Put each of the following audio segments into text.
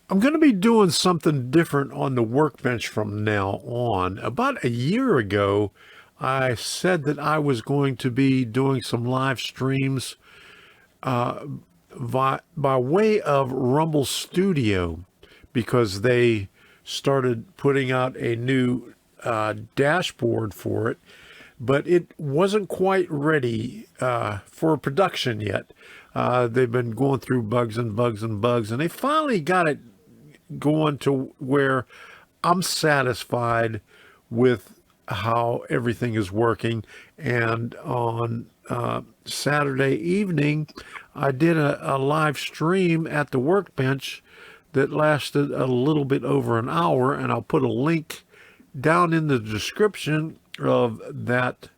I'm going to be doing something different on the workbench from now on. About a year ago, I said that I was going to be doing some live streams by way of Rumble Studio because they started putting out a new dashboard for it, but it wasn't quite ready for production yet. They've been going through bugs and bugs and bugs, and they finally got it going to where I'm satisfied with how everything is working. And on Saturday evening, I did a live stream at the workbench that lasted a little bit over an hour, and I'll put a link down in the description of that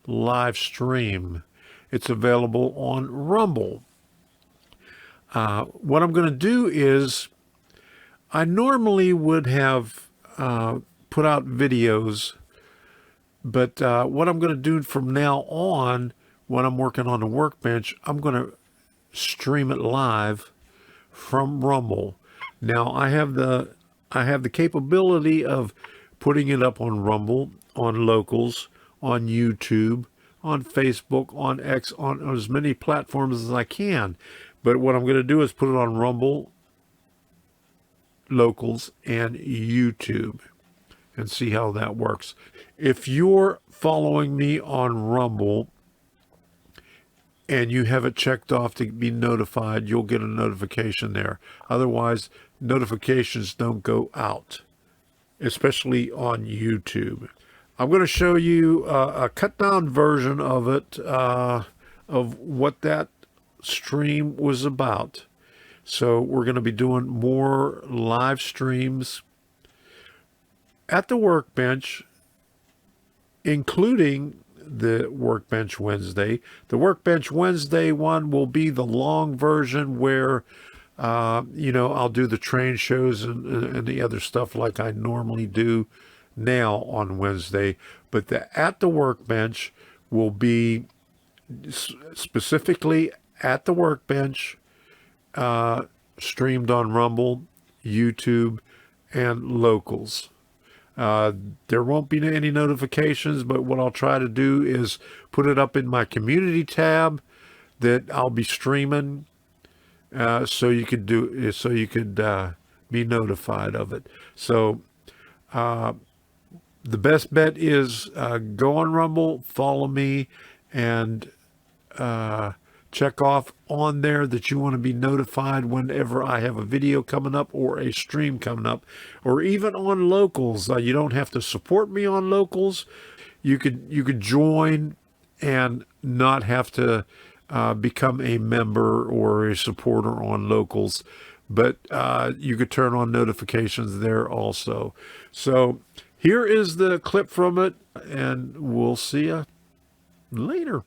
live stream. It's available on Rumble. What I'm going to do is, I normally would have put out videos, but what I'm going to do from now on, when I'm working on the workbench, I'm going to stream it live from Rumble. Now I have the capability of putting it up on Rumble, on Locals, on YouTube, on Facebook, on X, on as many platforms as I can. But what I'm going to do is put it on Rumble, Locals, and YouTube and see how that works. If you're following me on Rumble and you have it checked off to be notified, you'll get a notification there. Otherwise, notifications don't go out, especially on YouTube. I'm going to show you a cut down version of it, of what that stream was about. So we're going to be doing more live streams at the workbench, including the Workbench Wednesday. The Workbench Wednesday one will be the long version where, I'll do the train shows and the other stuff like I normally do now on Wednesday. But at the workbench will be specifically at the workbench, streamed on Rumble, YouTube, and Locals. There won't be any notifications, but what I'll try to do is put it up in my community tab that I'll be streaming, so you could be notified of it. So the best bet is go on Rumble, follow me, and check off on there that you want to be notified whenever I have a video coming up or a stream coming up, or even on Locals. You don't have to support me on Locals. You could join and not have to become a member or a supporter on Locals, but you could turn on notifications there also. So here is the clip from it, and we'll see you later.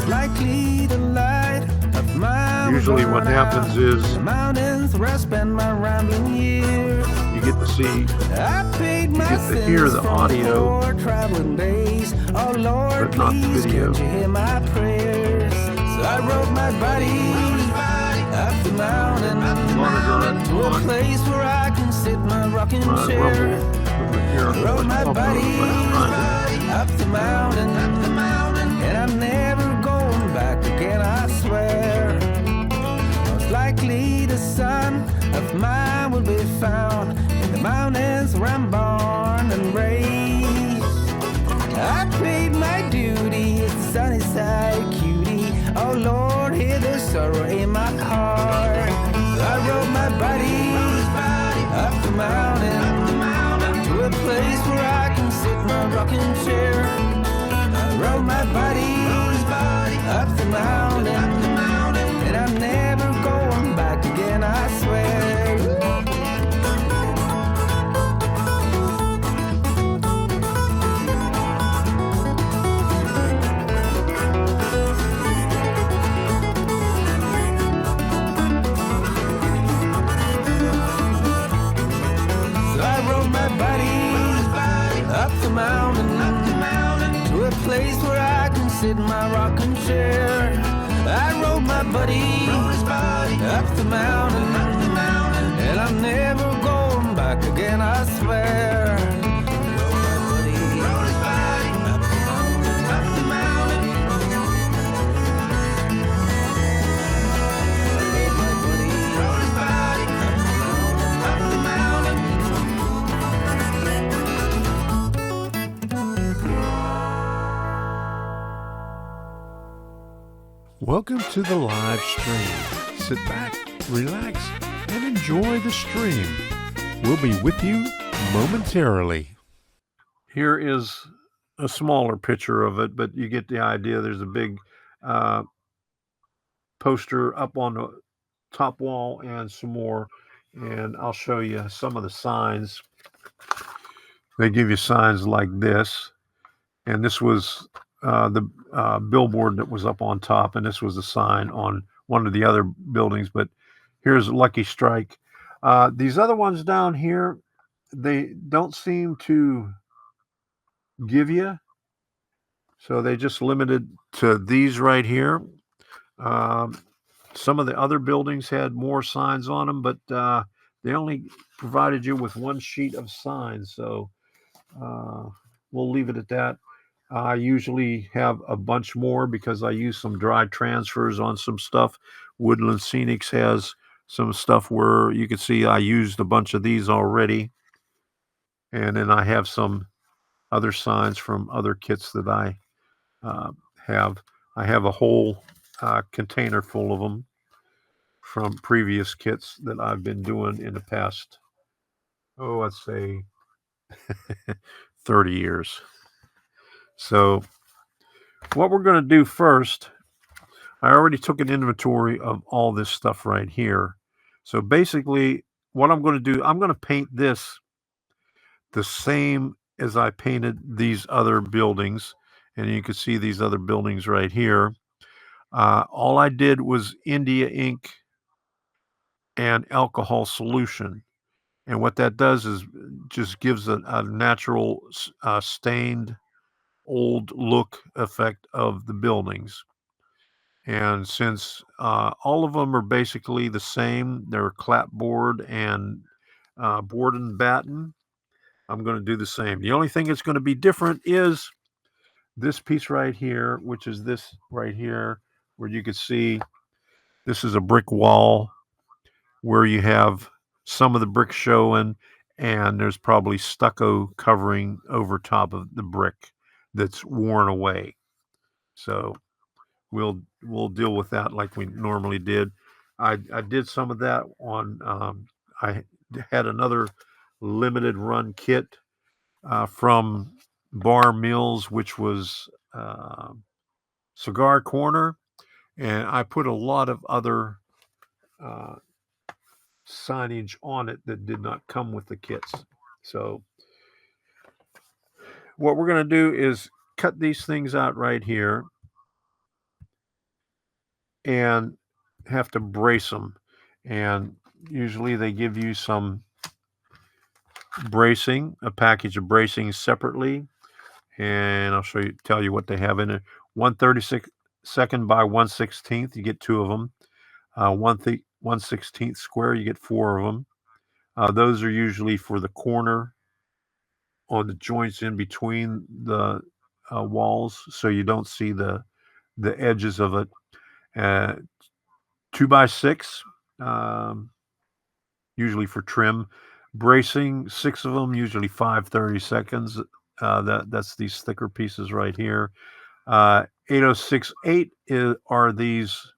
Likely the light of my Usually what happens is the mountains where I spend my rambling years. you get to see, I paid my get to hear the audio, traveling days. Oh Lord, but not the please video. can't you hear my prayers? So I rode my body up the mountain to a place where I can sit my rocking chair. Rode my body up the mountain, and I'm never going back again, I swear. Most likely the son of mine will be found in the mountains where I'm born and raised. I paid my duty at the sunny side, cutie. Oh Lord, hear the sorrow in my heart. So I rode my body up the mountain to a place where I can sit my rocking chair. I rode my body up the mountain, and I'm never going back again, I swear. So I rode my body up the mountain to a place where I can sit in my rocking chair. my buddy up the mountain, and I'm never going back again, I swear. Welcome to the live stream. Sit back, relax, and enjoy the stream. We'll be with you momentarily. Here is a smaller picture of it, but you get the idea. There's a big poster up on the top wall and some more, and I'll show you some of the signs. They give you signs like this, and this was the billboard that was up on top, and this was a sign on one of the other buildings. But here's Lucky Strike. These other ones down here, they don't seem to give you, so they just limited to these right here. Some of the other buildings had more signs on them, but they only provided you with one sheet of signs, so we'll leave it at that. I usually have a bunch more because I use some dry transfers on some stuff. Woodland Scenics has some stuff where you can see I used a bunch of these already. And then I have some other signs from other kits that I have. I have a whole container full of them from previous kits that I've been doing in the past, let's say 30 years. So what we're going to do first, I already took an inventory of all this stuff right here. So basically what I'm going to do, I'm going to paint this the same as I painted these other buildings. And you can see these other buildings right here. All I did was India ink and alcohol solution. And what that does is just gives a natural stained old look effect of the buildings. And since all of them are basically the same, they're clapboard and board and batten, I'm going to do the same. The only thing that's going to be different is this piece right here, which is this right here, where you can see this is a brick wall where you have some of the brick showing, and there's probably stucco covering over top of the brick that's worn away. So we'll deal with that like we normally did. I did some of that on I had another limited run kit from Bar Mills, which was Cigar Corner, and I put a lot of other signage on it that did not come with the kits. So what we're going to do is cut these things out right here and have to brace them. And usually they give you some bracing, a package of bracing separately. And I'll tell you what they have in it. 1/32 by 1/16. You get 2 of them. 1/16 square, you get 4 of them. Those are usually for the corner on the joints in between the walls, so you don't see the edges of it. 2x6, usually for trim. Bracing, 6 of them, usually 5/32. That's these thicker pieces right here. 806/8 are these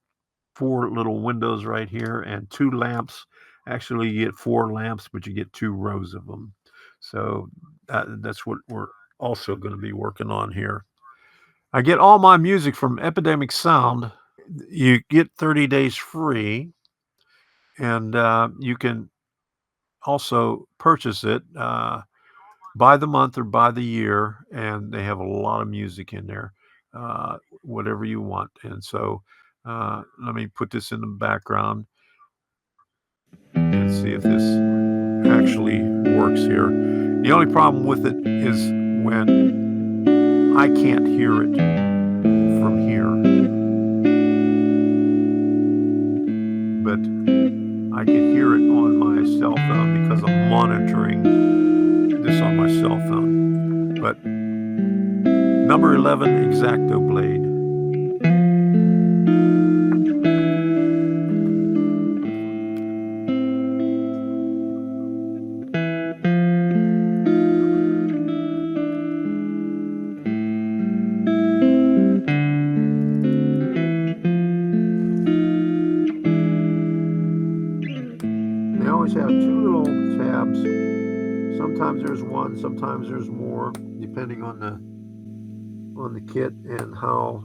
4 little windows right here, and 2 lamps. Actually, you get 4 lamps, but you get 2 rows of them. So that's what we're also going to be working on here. I get all my music from Epidemic Sound. You get 30 days free, and you can also purchase it by the month or by the year, and they have a lot of music in there, whatever you want. And so let me put this in the background and see if this actually works here. The only problem with it is when I can't hear it from here. cell phone because I'm monitoring this on my cell phone. But number 11 X-Acto blade. They always have two little tabs. Sometimes there's one, sometimes there's more, depending on the kit and how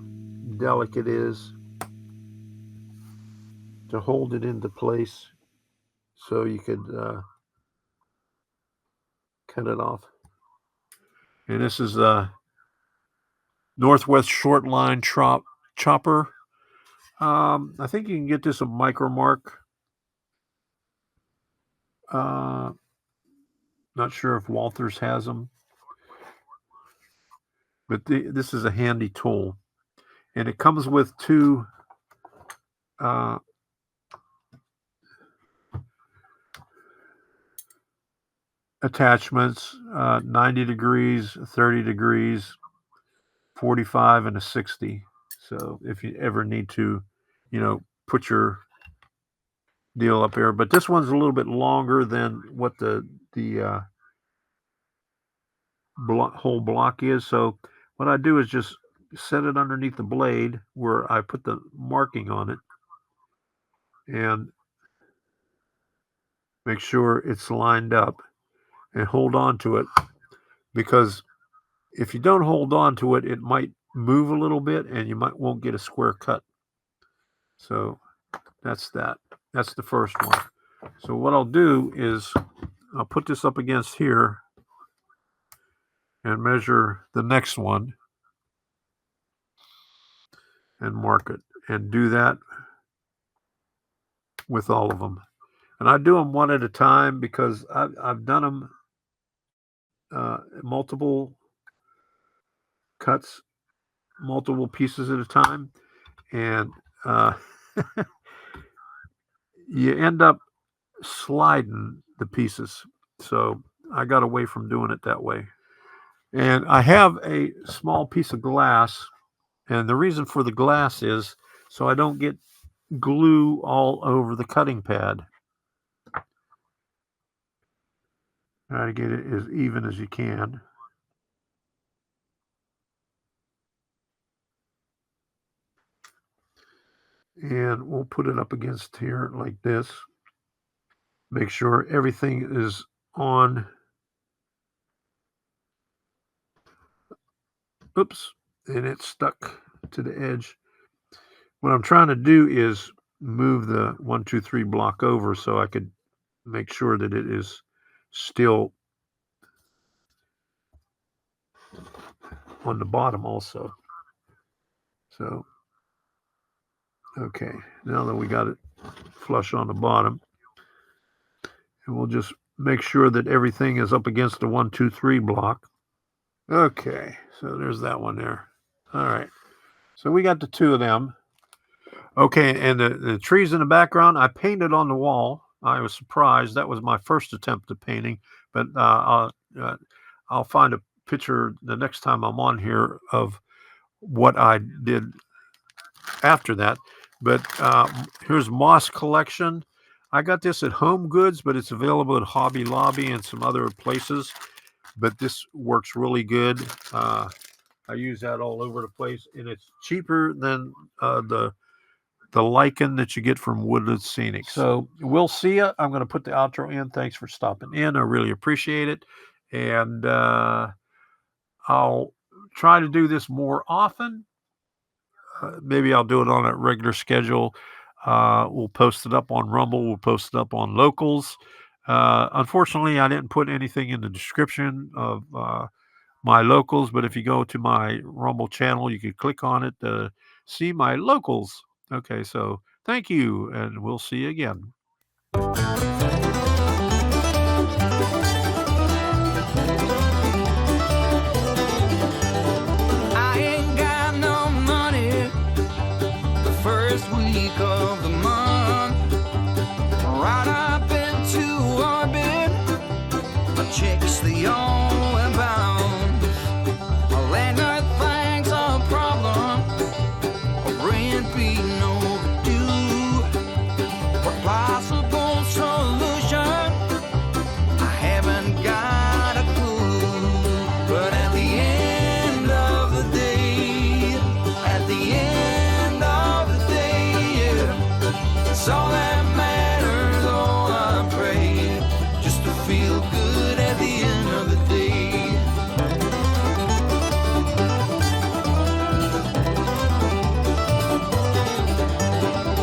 delicate it is to hold it into place, so you could cut it off. And this is a Northwest short line chopper. I think you can get this at Micromark. Not sure if Walthers has them, but this is a handy tool, and it comes with two attachments, 90 degrees, 30 degrees, 45, and a 60. So if you ever need to, put your deal up here. But this one's a little bit longer than what the whole block is. So what I do is just set it underneath the blade where I put the marking on it and make sure it's lined up and hold on to it, because if you don't hold on to it, it might move a little bit and you won't get a square cut. So that's that. That's the first one. So what I'll do is I'll put this up against here and measure the next one and mark it, and do that with all of them. And I do them one at a time because I've done them multiple cuts, multiple pieces at a time, and you end up sliding the pieces. So I got away from doing it that way. And I have a small piece of glass, and the reason for the glass is so I don't get glue all over the cutting pad. Try to get it as even as you can. And we'll put it up against here like this. Make sure everything is on. Oops, and it's stuck to the edge. What I'm trying to do is move the 1, 2, 3 block over so I could make sure that it is still on the bottom also. So, okay, now that we got it flush on the bottom, and we'll just make sure that everything is up against the 1, 2, 3 block. Okay, so there's that one there. All right, so we got the two of them. Okay, and the trees in the background, I painted on the wall. I was surprised. That was my first attempt at painting, but I'll find a picture the next time I'm on here of what I did after that. But here's Moss Collection. I got this at Home Goods, but it's available at Hobby Lobby and some other places. But this works really good. I use that all over the place, and it's cheaper than the lichen that you get from Woodland Scenics. So we'll see you. I'm going to put the outro in. Thanks for stopping in. I really appreciate it. And I'll try to do this more often. Maybe I'll do it on a regular schedule. We'll post it up on Rumble. We'll post it up on Locals. Unfortunately, I didn't put anything in the description of my Locals, but if you go to my Rumble channel, you can click on it to see my Locals. Okay, so thank you, and we'll see you again. I ain't got no money the first week of the month. Right up into checks the all abound. A landlord thinks a problem, a rent being overdue. What possible solution? I haven't got a clue. But at the end of the day, at the end of the day, yeah, it's all that matters. Oh, I pray just to feel good at the end of the day.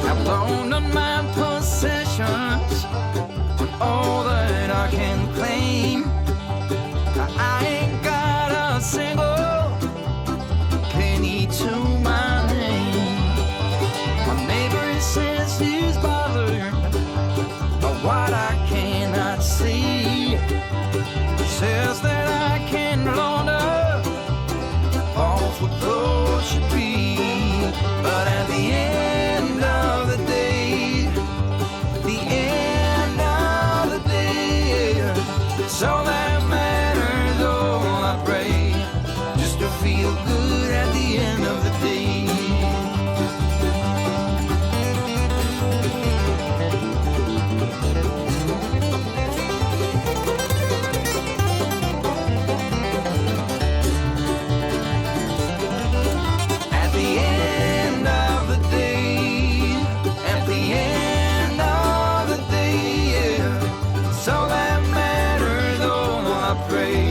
I've loaned on my possessions, all that I can claim. I ain't got a single penny to my name. My neighbor says he's bothered by what I cannot see. He says that I can launder off what clothes should be. But at the end of the day, the end of the day, it's all that matters. Oh, I pray just to feel good at the end of the day. At the end of the day, at the end of the day, yeah, it's all that matters. Oh, I pray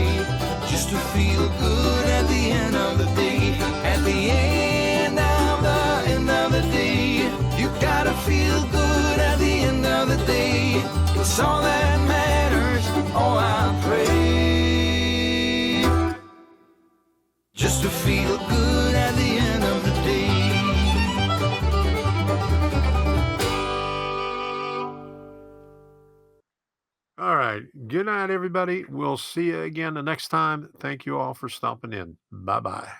just to feel good at the end of the day. At the end of the day, you gotta feel good at the end of the day. It's all that matters. Oh, I pray just to feel good at the end of the day. All right. Good night, everybody. We'll see you again the next time. Thank you all for stopping in. Bye-bye.